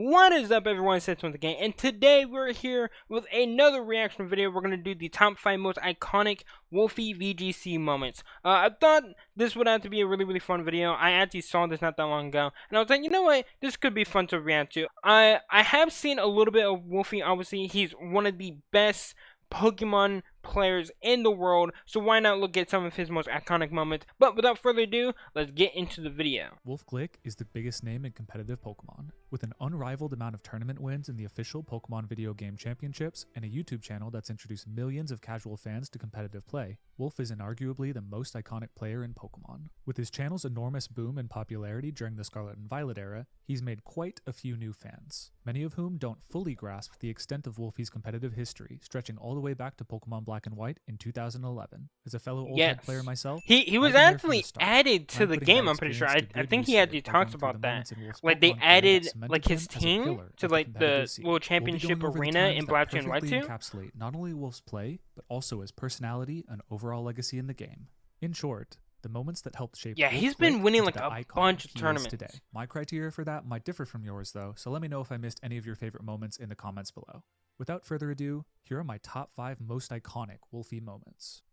What is up, everyone? It's once again, and today we're here with another reaction video. We're gonna do the top 5 most iconic WolfeyVGC moments. I thought this would have to be a really fun video. I actually saw this not that long ago, and I was like, you know what, this could be fun to react to. I have seen a little bit of Wolfey. Obviously, he's one of the best Pokemon players in the world, so why not look at some of his most iconic moments? But without further ado, let's get into the video. Wolfglick is the biggest name in competitive Pokemon, with an unrivaled amount of tournament wins in the official Pokemon video game championships and a YouTube channel that's introduced millions of casual fans to competitive play. Wolf is inarguably the most iconic player in Pokemon. With his channel's enormous boom in popularity during the Scarlet and Violet era, he's made quite a few new fans, many of whom don't fully grasp the extent of Wolfey's competitive history, stretching all the way back to Pokemon Black and White in 2011. As a fellow old head player myself, he was actually added to the game. I'm pretty sure. I think he actually talks about that. Like they added like his team to like the World Championship arena in Black and White too. Encapsulate not only Wolf's play, but also his personality and overall legacy in the game. In short, the moments that helped shape he's been winning like a bunch of tournaments today. My criteria for that might differ from yours though, so let me know if I missed any of your favorite moments in the comments below. Without further ado, here are my top 5 most iconic Wolfey moments.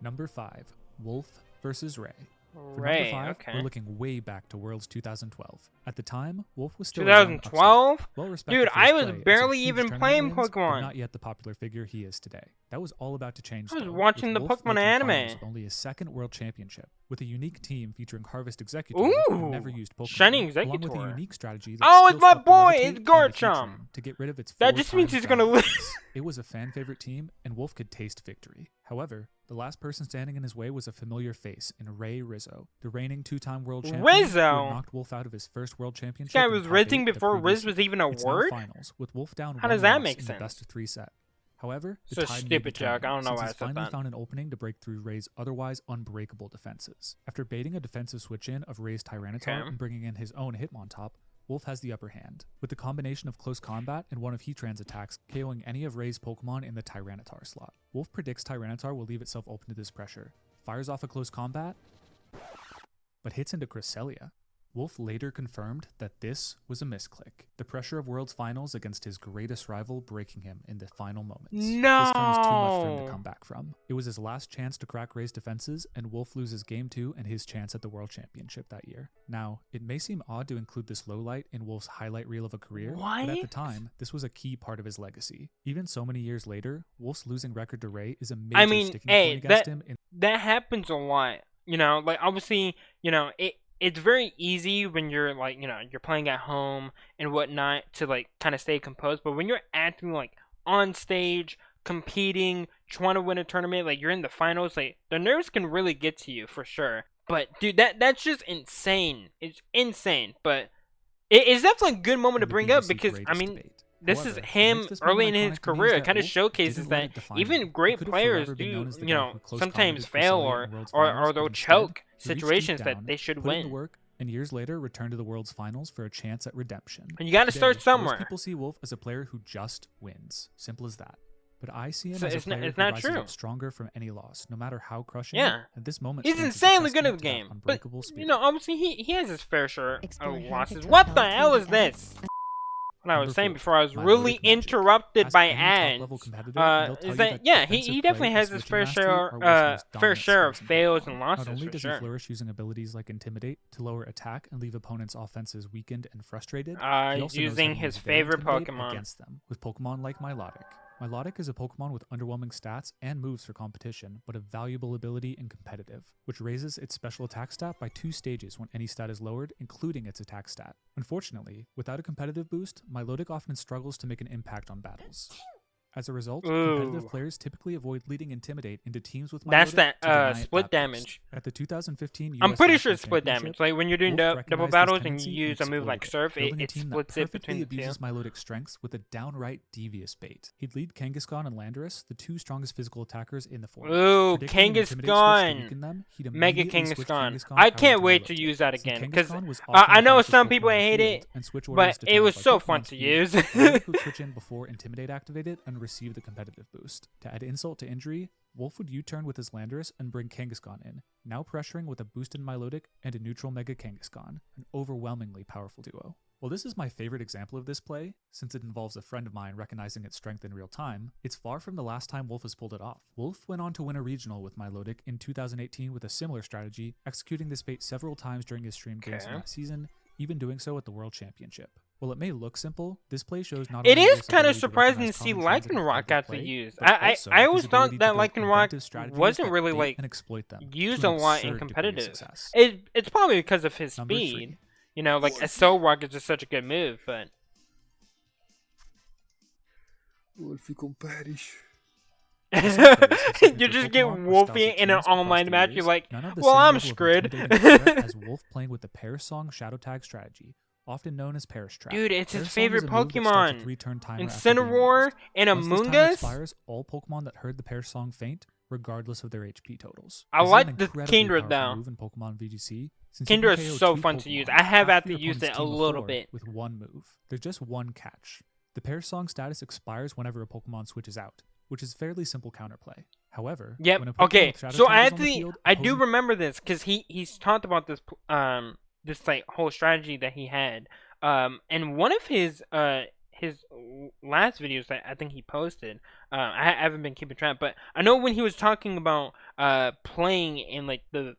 Number 5, Wolf versus Ray. For number 5, we're looking way back to Worlds 2012. At the time, Wolf was still 2012? Dude, I was barely even playing Pokemon. Not yet the popular figure he is today. That was all about to change. I was watching the Pokemon anime. Only his second World Championship, with a unique team featuring Harvest Executor who never used Pokemon. Shiny Executor. Along with a unique strategy it's my boy, it's Garchomp. To get rid of its that just means he's gonna lose. It was a fan favorite team, and Wolf could taste victory. However, the last person standing in his way was a familiar face in Ray Rizzo, the reigning 2-time world champion who knocked Wolf out of his first world championship. This guy was rizzing before Riz was even a word? Finals, with Wolf down. How does that make sense? The best of 3 set. However, it's a stupid joke. I don't know why I said that. Finally found an opening to break through Ray's otherwise unbreakable defenses. After baiting a defensive switch in of Ray's Tyranitar and bringing in his own Hitmontop, Wolf has the upper hand, with the combination of close combat and one of Heatran's attacks KOing any of Ray's Pokemon in the Tyranitar slot. Wolf predicts Tyranitar will leave itself open to this pressure, fires off a close combat, but hits into Cresselia. Wolf later confirmed that this was a misclick, the pressure of World's Finals against his greatest rival breaking him in the final moments. No! This turn is too much for him to come back from. It was his last chance to crack Ray's defenses, and Wolf loses Game 2 and his chance at the World Championship that year. Now, it may seem odd to include this lowlight in Wolf's highlight reel of a career, but at the time, this was a key part of his legacy. Even so many years later, Wolf's losing record to Ray is a major sticking point against him. That happens a lot. You know, like obviously, you know, it's very easy when you're like, you know, you're playing at home and whatnot to like kind of stay composed. But when you're acting like on stage, competing, trying to win a tournament, like you're in the finals, like the nerves can really get to you for sure. But dude, that's just insane. It's insane. But it's definitely a good moment to bring up because I mean, this is him early in his career. It kind of showcases that even great players do, you know, sometimes fail or they'll choke situations that they should win. And years later, return to the World's Finals for a chance at redemption. And you got to start somewhere. People see Wolf as a player who just wins. Simple as that. But I see him as a player who rises up stronger from any loss, no matter how crushing. Yeah. At this moment, he's insanely good at the game. But, you know, obviously he has his fair share of losses. What the hell is this? What I was saying before I was really interrupted by ads, is that he definitely has his fair share of fails and losses. Not only for does sure. he flourish using abilities like Intimidate to lower attack and leave opponents' offenses weakened and frustrated, using his favorite Pokemon against them with Pokemon like Milotic. Milotic is a Pokemon with underwhelming stats and moves for competition, but a valuable ability in competitive, which raises its special attack stat by 2 stages when any stat is lowered, including its attack stat. Unfortunately, without a competitive boost, Milotic often struggles to make an impact on battles. As a result, competitive players typically avoid leading Intimidate into teams with Milotic. That's that split damage. At the 2015 US I'm pretty sure it's split damage. Like when you're doing double battles and you use a move like Surf, it splits it between the two. Abuses Milotic's strengths with a downright devious bait. He'd lead Kangaskhan and Landorus, the 2 strongest physical attackers in the format. Ooh, Kangaskhan! Mega Kangaskhan. I can't wait to use that again, because I know some people hate it, but it was so fun to use. Would switch in before Intimidate activated and receive the competitive boost. To add insult to injury, Wolf would U-turn with his Landorus and bring Kangaskhan in, now pressuring with a boosted Milotic and a neutral Mega Kangaskhan, an overwhelmingly powerful duo. While this is my favorite example of this play, since it involves a friend of mine recognizing its strength in real time, it's far from the last time Wolf has pulled it off. Wolf went on to win a regional with Milotic in 2018 with a similar strategy, executing this bait several times during his stream games in that season, even doing so at the World Championship. While it may look simple, this play shows not It only is Wolf's kind of ability to surprising to recognize see common trends in Lycanroc competitive actually play, used. but I also always his thought ability that to build Lycanroc inventive strategies wasn't that really bait like and exploit them used to a an lot in absurd degree of competitive. success. It's probably because of his Number speed. 3. You know, like a Soul Rock is just such a good move, but Wolfey comparish. you just get Wolfey in an online match. You're like, well, I'm screwed. As Wolf playing with the Parasong Shadow Tag strategy, often known as Paris Trap. Dude, it's his Parasong favorite is a move that starts a Pokemon. 3-turn timer after being Incineroar used. and Once this timer Amoonguss. expires, all Pokemon that heard the Parasong faint, regardless of their HP totals. I This is like an the incredibly Kindred powerful though. move in Pokemon VGC, since Kindred you can is KO so 2 fun to Pokemon use. I have after had to your use it opponent's a team of little 4 bit. with one move. There's just one catch. The Parasong status expires whenever a Pokemon switches out, which is fairly simple counterplay. However, Yep. when a Pokemon Okay. with Shadow So Tag is on the field, I do opposing remember this because he's talked about this this like whole strategy that he had. And one of his last videos that I think he posted. I haven't been keeping track, but I know when he was talking about playing in like the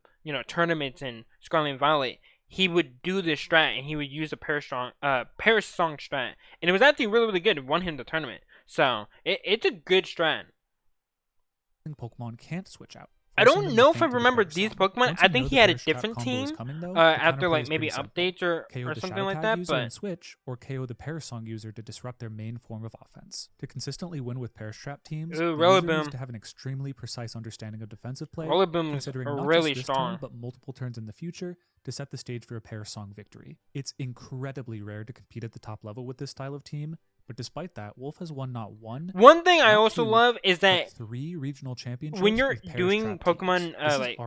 tournaments in Scarlet and Violet, he would do this strat and he would use a Parasong strat, and it was actually really really good. It won him the tournament, so it's a good strat. Pokemon can't switch out. I don't know if I remember these Pokemon. I think he had a different team after like maybe updates or something like that. But switch or KO the Parasong user to disrupt their main form of offense. To consistently win with Parastrap teams, the user needs to have an extremely precise understanding of defensive play, considering not really just this strong, turn, but multiple turns in the future to set the stage for a Parasong victory. It's incredibly rare to compete at the top level with this style of team. But despite that, Wolf has won not one. One thing I also love is that 3 regional championships when you're doing Pokemon like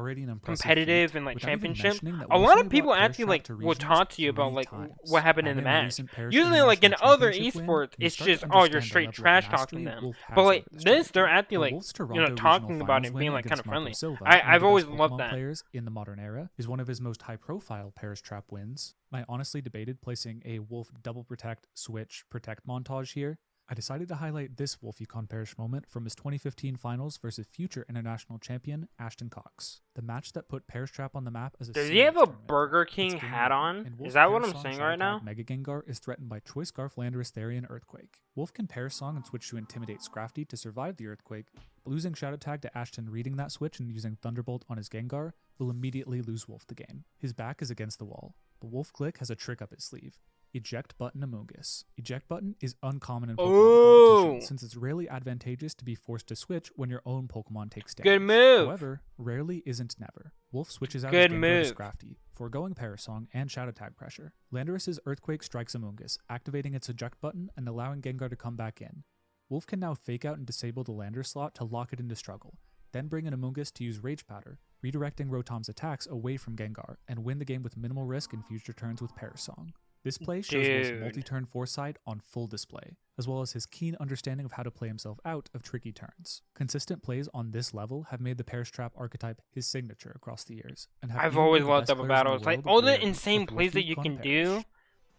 competitive and like championship, a lot of people actually like will talk to you about like what happened in the match. Usually like in other esports, it's just you're straight trash talking them. But like this, they're actually like talking about it and being like kind of friendly. I've always loved that. Players in the modern era is one of his most high-profile Paris Trap wins. I honestly debated placing a Wolf double protect, switch, protect montage here. I decided to highlight this WolfeyCon Parish moment from his 2015 finals versus future international champion Ashton Cox. The match that put Parish Trap on the map as a Does he have a Burger King hat on? Is that what I'm saying right now? Mega Gengar is threatened by Choice Scarf, Landorus, Therian, Earthquake. Wolf can Parasong and switch to Intimidate Scrafty to survive the Earthquake, but losing Shadow Tag to Ashton reading that switch and using Thunderbolt on his Gengar will immediately lose Wolf the game. His back is against the wall, but Wolf Click has a trick up his sleeve. Eject Button Amoonguss. Eject Button is uncommon in Pokemon competition since it's rarely advantageous to be forced to switch when your own Pokemon takes damage. Good move! However, rarely isn't never. Wolf switches out Good his Gengar move. to Scrafty, foregoing Parasong and Shadow Tag pressure. Landorus's Earthquake strikes Amoonguss, activating its Eject Button and allowing Gengar to come back in. Wolf can now fake out and disable the Landorus slot to lock it into struggle, then bring in Amoonguss to use Rage Powder, redirecting Rotom's attacks away from Gengar, and win the game with minimal risk in future turns with Parasong. This play shows Wolf's multi-turn foresight on full display, as well as his keen understanding of how to play himself out of tricky turns. Consistent plays on this level have made the Parish Trap archetype his signature across the years. And I've always loved double battles. Like all the insane plays that you can do.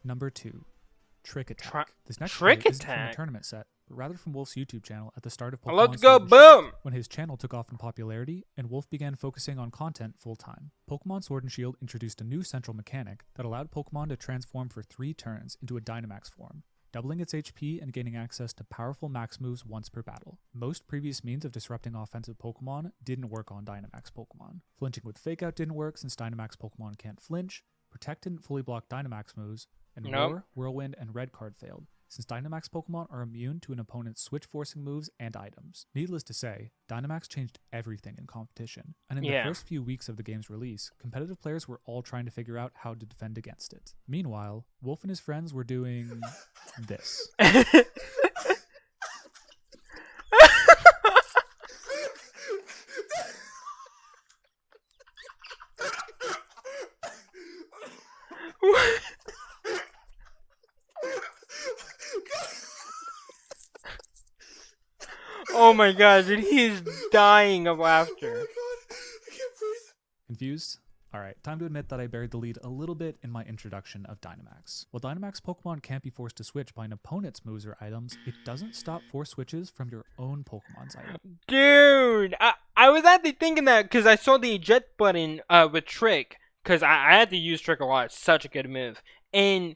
Number 2. Trick Attack. This next Trick play isn't from Attack? a tournament set, but rather from Wolf's YouTube channel at the start of Pokemon Let's go, Sword and Shield, boom! when his channel took off in popularity and Wolf began focusing on content full-time. Pokemon Sword and Shield introduced a new central mechanic that allowed Pokemon to transform for 3 turns into a Dynamax form, doubling its HP and gaining access to powerful max moves once per battle. Most previous means of disrupting offensive Pokemon didn't work on Dynamax Pokemon. Flinching with Fake Out didn't work since Dynamax Pokemon can't flinch, Protect didn't fully block Dynamax moves, and Roar, Whirlwind, and Red Card failed, since Dynamax Pokemon are immune to an opponent's switch-forcing moves and items. Needless to say, Dynamax changed everything in competition, and in the first few weeks of the game's release, competitive players were all trying to figure out how to defend against it. Meanwhile, Wolf and his friends were doing this. Oh my god, dude, he's dying of laughter. Oh my god, I can't breathe. Confused? Alright, time to admit that I buried the lead a little bit in my introduction of Dynamax. While Dynamax Pokemon can't be forced to switch by an opponent's moves or items, it doesn't stop force switches from your own Pokemon's item. Dude, I was actually thinking that because I saw the eject button with Trick, because I had to use Trick a lot. It's such a good move. And,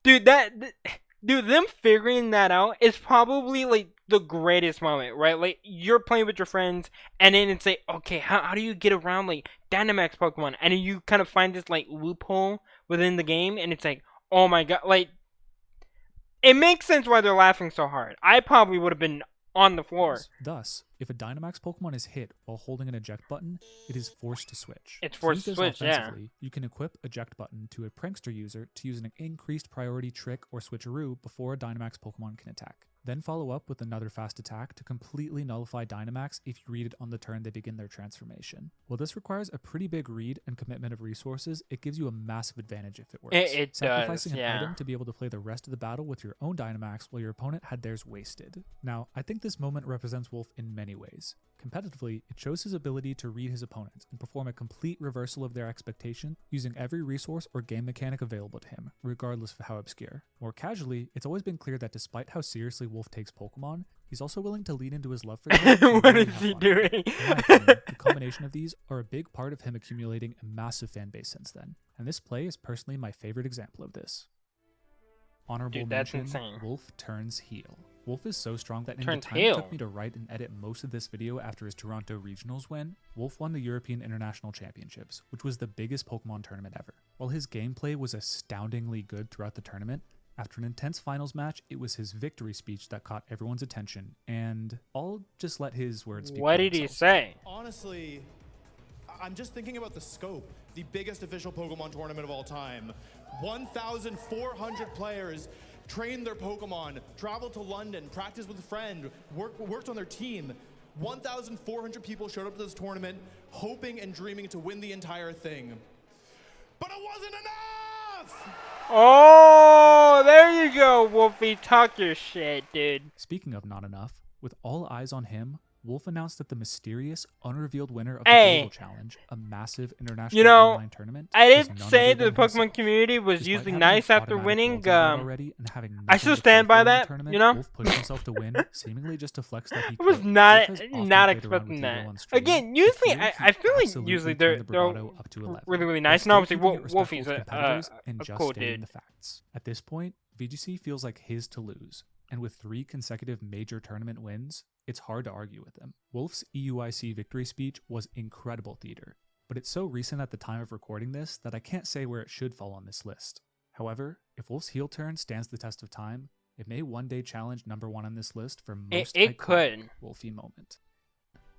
dude, them figuring that out is probably, like, the greatest moment, right? Like, you're playing with your friends, and then it's like, okay, how do you get around, like, Dynamax Pokemon? And then you kind of find this, like, loophole within the game, and it's like, oh my god, like, it makes sense why they're laughing so hard. I probably would have been on the floor. Thus, if a Dynamax Pokemon is hit while holding an eject button, it is forced to switch. It's forced to switch, yeah. You can equip eject button to a prankster user to use an increased priority trick or switcheroo before a Dynamax Pokemon can attack. Then follow up with another fast attack to completely nullify Dynamax if you read it on the turn they begin their transformation. While this requires a pretty big read and commitment of resources, it gives you a massive advantage if it works. It Sacrificing does, yeah. an item to be able to play the rest of the battle with your own Dynamax while your opponent had theirs wasted. Now, I think this moment represents Wolf in many ways. Competitively, it shows his ability to read his opponents and perform a complete reversal of their expectation using every resource or game mechanic available to him, regardless of how obscure. More casually, it's always been clear that despite how seriously Wolf takes Pokemon, he's also willing to lean into his love for them. What is he doing? In my opinion, the combination of these are a big part of him accumulating a massive fan base since then, and this play is personally my favorite example of this. Honorable mention, insane. Wolf turns heel. Wolf is so strong that in the Turns time heel. it took me to write and edit most of this video after his Toronto Regionals win, Wolf won the European International Championships, which was the biggest Pokemon tournament ever. While his gameplay was astoundingly good throughout the tournament, after an intense finals match, it was his victory speech that caught everyone's attention, and I'll just let his words speak. What did he say? Honestly, I'm just thinking about the scope. The biggest official Pokemon tournament of all time. 1,400 players trained their Pokemon, traveled to London, practiced with a friend, worked on their team. 1,400 people showed up to this tournament hoping and dreaming to win the entire thing. But it wasn't enough! Oh, there you go, Wolfie. Talk your shit, dude. Speaking of not enough, with all eyes on him, Wolf announced that the mysterious, unrevealed winner of the Global Challenge, a massive international online tournament, I is didn't none say other the than Pokemon himself. community was Despite usually having nice an after automatic winning. world title already and having I nothing still to stand play by for in the that, tournament, you know? Wolf pushed himself to win, seemingly just to flex that he I was could. not Wolf has often not played around expecting with that. ego on stream. Again, It usually feels I he feel like absolutely usually turned they're the bravado up to 11. really While nice, and still obviously keeping it respectful Wolfie's to competitors and a just cool stating dude. the facts. At this point, VGC feels like his to lose, and with 3 consecutive major tournament wins, it's hard to argue with him. Wolf's EUIC victory speech was incredible theater, but it's so recent at the time of recording this that I can't say where it should fall on this list. However, if Wolf's heel turn stands the test of time, it may one day challenge number 1 on this list for most It iconic could. Wolfie moment.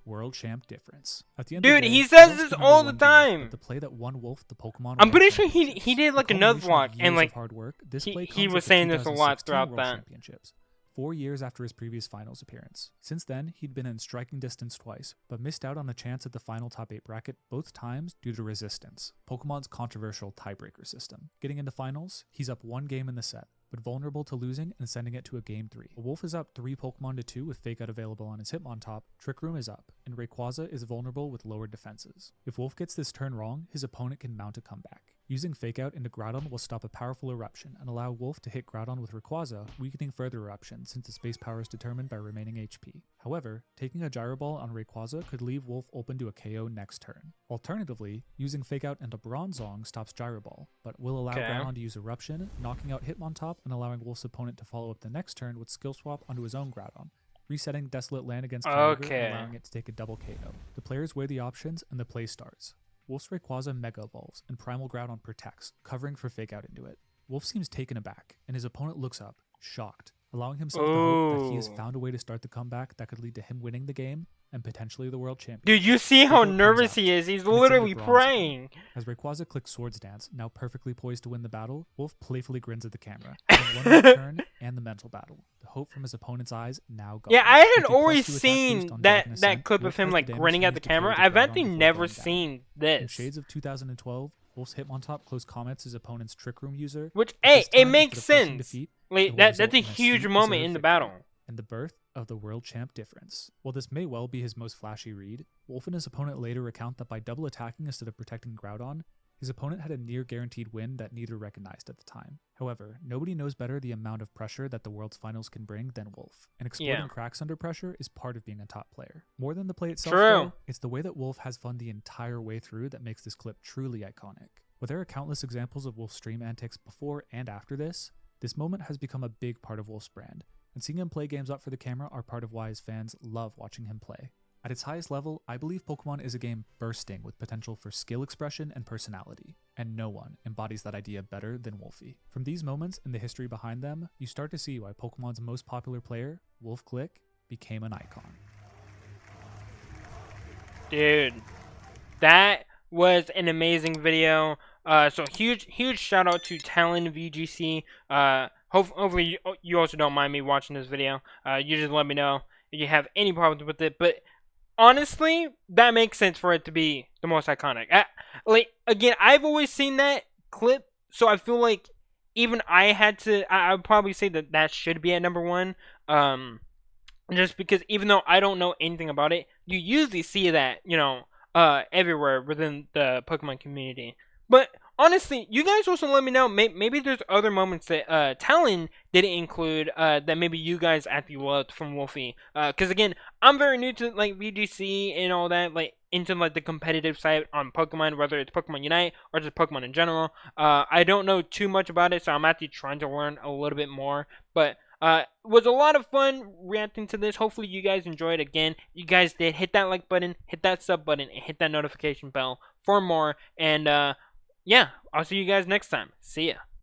World champ difference. At the end Dude, of the day, he it says don't this see all number the 1 being, time. but the play that won Wolf the Pokemon I'm World pretty sure he Championships. did like The another culmination of vlog, and years of like hard work, this play he comes was at the saying this a lot 2016 throughout World that. Championships, 4 years after his previous finals appearance. Since then, he'd been in striking distance twice, but missed out on a chance at the final top 8 bracket both times due to resistance, Pokemon's controversial tiebreaker system. Getting into finals, he's up 1 game in the set, but vulnerable to losing and sending it to a game 3. Wolf is up 3 Pokemon to 2 with Fake Out available on his Hitmontop, Trick Room is up, and Rayquaza is vulnerable with lowered defenses. If Wolf gets this turn wrong, his opponent can mount a comeback. Using Fake Out into Groudon will stop a powerful eruption and allow Wolf to hit Groudon with Rayquaza, weakening further eruption since its base power is determined by remaining HP. However, taking a Gyro Ball on Rayquaza could leave Wolf open to a KO next turn. Alternatively, using Fake Out into Bronzong stops Gyro Ball, but will allow Groudon to use Eruption, knocking out Hitmontop and allowing Wolf's opponent to follow up the next turn with Skill Swap onto his own Groudon, resetting Desolate Land against Kyogre and allowing it to take a double KO. The players weigh the options and the play starts. Wolf's Rayquaza Mega Evolves, and Primal Groudon protects, covering for Fake Out into it. Wolf seems taken aback, and his opponent looks up, shocked, allowing himself to hope that he has found a way to start the comeback that could lead to him winning the game and potentially the world championship. Dude, you see how nervous he is? He's literally praying. As Rayquaza clicks Swords Dance, now perfectly poised to win the battle, Wolf playfully grins at the camera, having won the turn and the mental battle. The hope from his opponent's eyes now gone. Yeah, I had With the always +2 attack seen boost on that Dragon Ascent, clip of Wolf him has like the damage grinning he at the needs to carry camera. the I've Groudon actually before never going down. seen In this. Shades of 2012, Wolf's Hitmontop close comments his opponent's Trick Room user. Which, But hey, this it time, makes instead of crushing sense. defeat, Like it will that's result a in huge sweet, moment in deserved the victory battle. and the birth of the world champ difference. While this may well be his most flashy read, Wolf and his opponent later recount that by double attacking instead of protecting Groudon, his opponent had a near guaranteed win that neither recognized at the time. However, nobody knows better the amount of pressure that the World's Finals can bring than Wolf, and exploiting cracks under pressure is part of being a top player. More than the play itself, though, it's the way that Wolf has fun the entire way through that makes this clip truly iconic. While there are countless examples of Wolf's stream antics before and after this moment has become a big part of Wolf's brand, and seeing him play games up for the camera are part of why his fans love watching him play. At its highest level, I believe Pokemon is a game bursting with potential for skill expression and personality, and no one embodies that idea better than Wolfey. From these moments and the history behind them, you start to see why Pokemon's most popular player, Wolf Click, became an icon. Dude, that was an amazing video. So huge shout out to Talon VGC. Hopefully you also don't mind me watching this video. You just let me know if you have any problems with it, but honestly, that makes sense for it to be the most iconic. Again, I've always seen that clip, so I feel like even I would probably say that should be at number 1. Just because even though I don't know anything about it, you usually see that, everywhere within the Pokemon community. But honestly, you guys also let me know. Maybe there's other moments that Talon didn't include that maybe you guys actually loved from Wolfey. Because again, I'm very new to VGC and all that, into the competitive side on Pokemon, whether it's Pokemon Unite or just Pokemon in general. I don't know too much about it, so I'm actually trying to learn a little bit more. But it was a lot of fun reacting to this. Hopefully you guys enjoyed. Again, you guys did hit that like button, hit that sub button, and hit that notification bell for more. And yeah, I'll see you guys next time. See ya.